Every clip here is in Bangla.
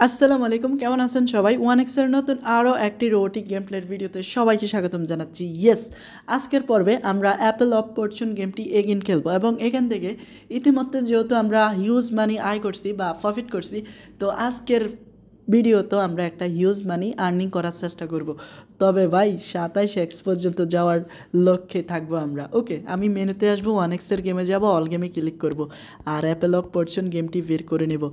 আসসালামু আলাইকুম, কেমন আছেন সবাই? ওয়ান এক্সের নতুন আরও একটি রোবোটিক গেম প্লের ভিডিওতে সবাইকে স্বাগতম জানাচ্ছি। ইয়েস, আজকের পর্বে আমরা অ্যাপেল অফ ফরচুন গেমটি এগেইন খেলবো এবং এখান থেকে ইতিমধ্যে যেহেতু আমরা হিউজ মানি আয় করছি বা প্রফিট করছি, তো আজকের ভিডিও তো আমরা একটা হিউজ মানি আর্নিং করার চেষ্টা করব। তবে ভাই 27x পর্যন্ত যাওয়ার লক্ষ্যে থাকবো আমরা। ওকে, আমি মেনুতে আসবো, ওয়ান এক্সের গেমে যাব, অল গেমে ক্লিক করব আর অ্যাপেল অফ ফরচুন গেমটি বের করে নেব।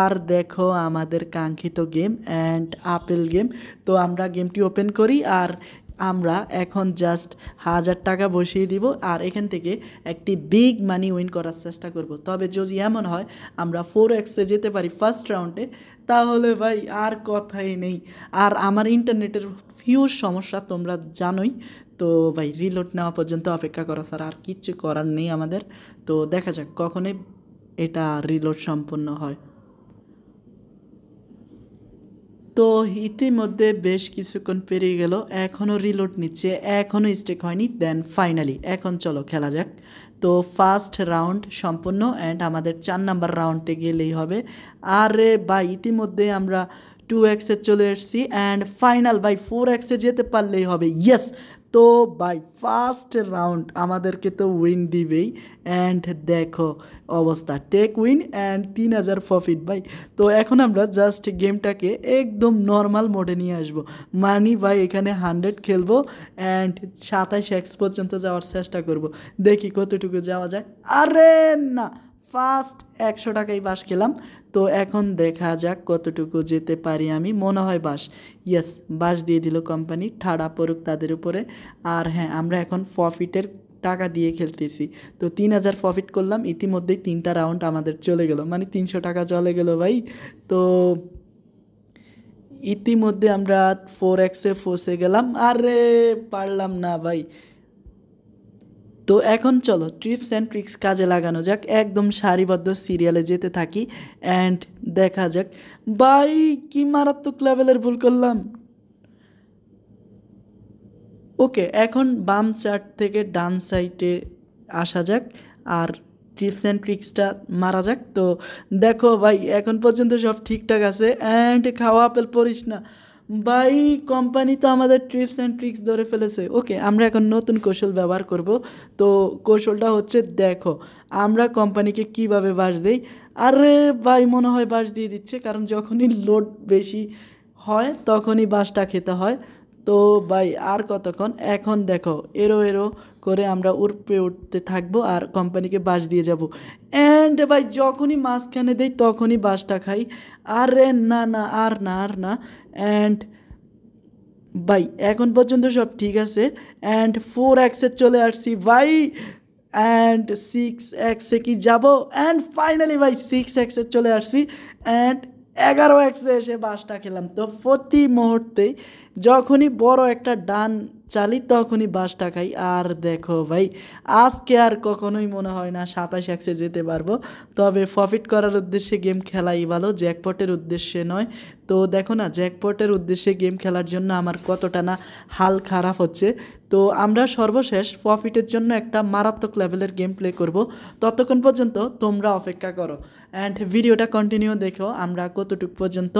আর দেখো আমাদের কাঙ্ক্ষিত গেম অ্যান্ড আপেল গেম। তো আমরা গেমটি ওপেন করি আর আমরা এখন জাস্ট 1000 টাকা বসিয়ে দিব আর এখান থেকে একটি বিগ মানি উইন করার চেষ্টা করব। তবে যদি এমন হয় আমরা 4xে যেতে পারি ফার্স্ট রাউন্ডে, তাহলে ভাই আর কথাই নেই। আর আমার ইন্টারনেটের হিউজ সমস্যা তোমরা জানোই, তো ভাই রিলোড নেওয়া পর্যন্ত অপেক্ষা করা ছাড়া আর কিচ্ছু করার নেই আমাদের। তো দেখা যাক কখনই এটা রিলোড সম্পূর্ণ হয়। তো ইতিমধ্যে বেশ কিছুক্ষণ পেরিয়ে গেল, এখনও রিলোড নিচ্ছে, এখনও স্টেক হয়নি। দেন ফাইনালি এখন চলো খেলা যাক। তো ফার্স্ট রাউন্ড সম্পূর্ণ অ্যান্ড আমাদের 4 নাম্বার রাউন্ডে গেলেই হবে। আরে ভাই ইতিমধ্যে আমরা 2xে চলে এসেছি অ্যান্ড ফাইনাল ভাই 4xে যেতে পারলেই হবে। ইয়েস, তো ভাই ফার্স্ট রাউন্ড আমাদেরকে তো উইন দিবেই অ্যান্ড দেখো অবস্থা, টেক উইন অ্যান্ড 3000 প্রফিট ভাই। তো এখন আমরা জাস্ট গেমটাকে একদম নর্মাল মোডে নিয়ে আসবো। মানি ভাই এখানে 100 খেলবো অ্যান্ড 27x পর্যন্ত যাওয়ার চেষ্টা করব, দেখি কতটুকু যাওয়া যায়। আরে না, ফার্স্ট 100 টাকাই বাস খেলাম। তো এখন দেখা যাক কতটুকু যেতে পারি আমি। মনে হয় বাস, ইয়েস বাস দিয়ে দিল কোম্পানি, ঠাড়া পড়ুক তাদের উপরে। আর হ্যাঁ, আমরা এখন প্রফিটের টাকা দিয়ে খেলতেছি। তো 3000 প্রফিট করলাম, ইতিমধ্যেই 3টা রাউন্ড আমাদের চলে গেল, মানে 300 টাকা চলে গেল ভাই। তো ইতিমধ্যে আমরা 4xে ফসে গেলাম, আরে পারলাম না ভাই। তো এখন চলো ট্রিপস অ্যান্ড ট্রিক্স কাজে লাগানো যাক, একদম সারিবদ্ধ সিরিয়ালে যেতে থাকি অ্যান্ড দেখা যাক। ভাই কি মারাত্মক লেভেলের ভুল করলাম। ওকে, এখন বাম চার্ট থেকে ডান সাইডে আসা যাক আর টিপস অ্যান্ড ট্রিক্সটা মারা যাক। তো দেখো ভাই এখন পর্যন্ত সব ঠিকঠাক আছে অ্যান্ড খাওয়া আপেল পড়িস না ভাই, কোম্পানি তো আমাদের টিপস অ্যান্ড ট্রিক্স ধরে ফেলেছে। ওকে, আমরা এখন নতুন কৌশল ব্যবহার করব। তো কৌশলটা হচ্ছে, দেখো আমরা কোম্পানিকে কিভাবে বাস দেই। আরে ভাই মনে হয় বাস দিয়ে দিচ্ছে, কারণ যখনই লোড বেশি হয় তখনই বাসটা খেতে হয়। তো ভাই আর কতক্ষণ, এখন দেখো এরো এরো করে আমরা উপরে উঠতে থাকবো আর কোম্পানিকে বাস দিয়ে যাব। অ্যান্ড ভাই যখনই মাঝখানে দেই তখনই বাসটা খাই। আরে না না, আর না আর না। অ্যান্ড ভাই এখন পর্যন্ত সব ঠিক আছে অ্যান্ড 4xে চলে আসছি ভাই অ্যান্ড 6xে কি যাব অ্যান্ড ফাইনালি ভাই 6xে চলে আসছি অ্যান্ড 11xে এসে বাসটা খেলাম। তো প্রতি মুহূর্তে যখনই বড় একটা ডান চালি তখনই বাসটা খাই। আর দেখো ভাই আজকে আর কখনোই মনে হয় না 27xে যেতে পারবো। তবে প্রফিট করার উদ্দেশ্যে গেম খেলাই ভালো, জ্যাকপটের উদ্দেশ্যে নয়। তো দেখো না, জ্যাকপটের উদ্দেশ্যে গেম খেলার জন্য আমার কতটা না হাল খারাপ হচ্ছে। তো আমরা সর্বশেষ প্রফিটের জন্য একটা মারাত্মক লেভেলের গেম প্লে করব, ততক্ষণ পর্যন্ত তোমরা অপেক্ষা করো অ্যান্ড ভিডিওটা কন্টিনিউ দেখো আমরা কতটুকু পর্যন্ত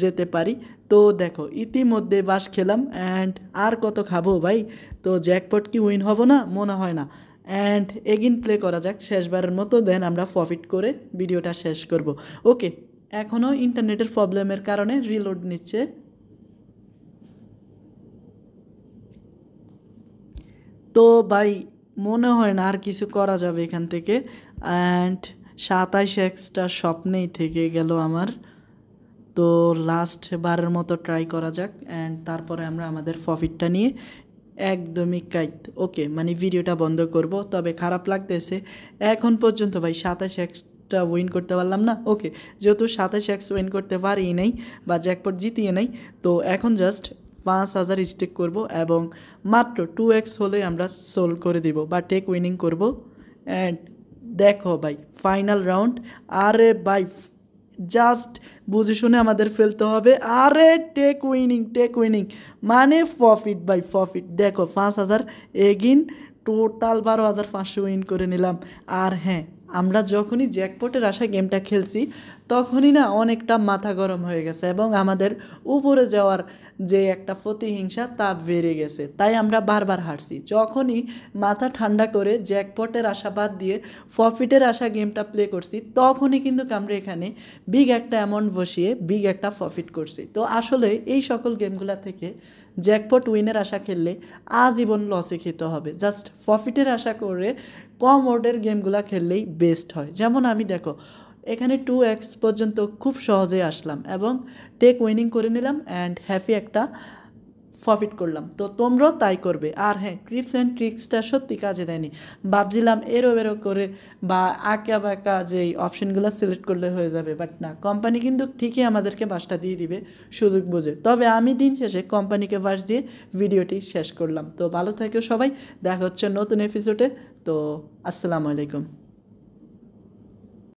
যেতে পারি। তো দেখো ইতিমধ্যে বাস খেলাম অ্যান্ড আর কত খাবো ভাই। তো জ্যাকপট কি উইন হব না? মনে হয় না। অ্যান্ড এগিন প্লে করা যাক শেষবারের মতো, দেন আমরা প্রফিট করে ভিডিওটা শেষ করব। ওকে, এখনও ইন্টারনেটের প্রবলেমের কারণে রিলোড নিচ্ছে। তো ভাই মনে হয় না আর কিছু করা যাবে এখান থেকে অ্যান্ড 27xটা স্বপ্নেই থেকে গেল আমার। তো লাস্ট বারের মতো ট্রাই করা যাক অ্যান্ড তারপরে আমরা আমাদের প্রফিটটা নিয়ে একদমই কাইট। ওকে, মানে ভিডিওটা বন্ধ করব। তবে খারাপ লাগতেছে এখন পর্যন্ত ভাই 27xটা উইন করতে পারলাম না। ওকে, যেহেতু 27x উইন করতে পারি নাই বা জ্যাকপট জিতিয়ে নাই, তো এখন জাস্ট 5000 স্টেক করব এবং মাত্র 2x হলে আমরা সোল করে দিব বা টেক উইনিং করব। অ্যান্ড দেখো ভাই ফাইনাল রাউন্ড, আরে ভাই জাস্ট বুঝে শুনে আমাদের ফেলতে হবে। আরে টেক উইনিং, টেক উইনিং মানে প্রফিট বাই প্রফিট। দেখো 5000 এগিন টোটাল 12500 উইন করে নিলাম। আর হ্যাঁ, আমরা যখনই জ্যাকপটের আশায় গেমটা খেলছি তখনই না অনেকটা মাথা গরম হয়ে গেছে এবং আমাদের উপরে যাওয়ার যে একটা প্রতিহিংসা তা বেড়ে গেছে, তাই আমরা বারবার হারছি। যখনই মাথা ঠান্ডা করে জ্যাকপটের আশা বাদ দিয়ে প্রফিটের আশা গেমটা প্লে করছি তখনই কিন্তু আমরা এখানে বিগ একটা অ্যামাউন্ট বসিয়ে বিগ একটা প্রফিট করছি। তো আসলে এই সকল গেমগুলো থেকে জ্যাকপট উইনের আশা খেললে আজীবন লসে খেতে হবে, জাস্ট প্রফিটের আশা করে কম অর্ডের গেমগুলো খেললেই বেস্ট হয়। যেমন আমি দেখো এখানে 2x পর্যন্ত খুব সহজে আসলাম এবং টেক উইনিং করে নিলাম অ্যান্ড হ্যাপি একটা প্রফিট করলাম। তো তোমরাও তাই করবে। আর হ্যাঁ, টিপস অ্যান্ড ট্রিক্সটা সত্যি কাজে দেয়নি। ভাবছিলাম এরো করে বা আঁকা বাঁকা যেই অপশানগুলো সিলেক্ট করলে হয়ে যাবে, বাট না, কোম্পানি কিন্তু ঠিকই আমাদেরকে বাসটা দিয়ে দিবে সুযোগ বুঝে। তবে আমি দিন শেষে কোম্পানিকে বাস দিয়ে ভিডিওটি শেষ করলাম। তো ভালো থেকো সবাই, দেখা হচ্ছে নতুন এপিসোডে। তো আসসালামু আলাইকুম।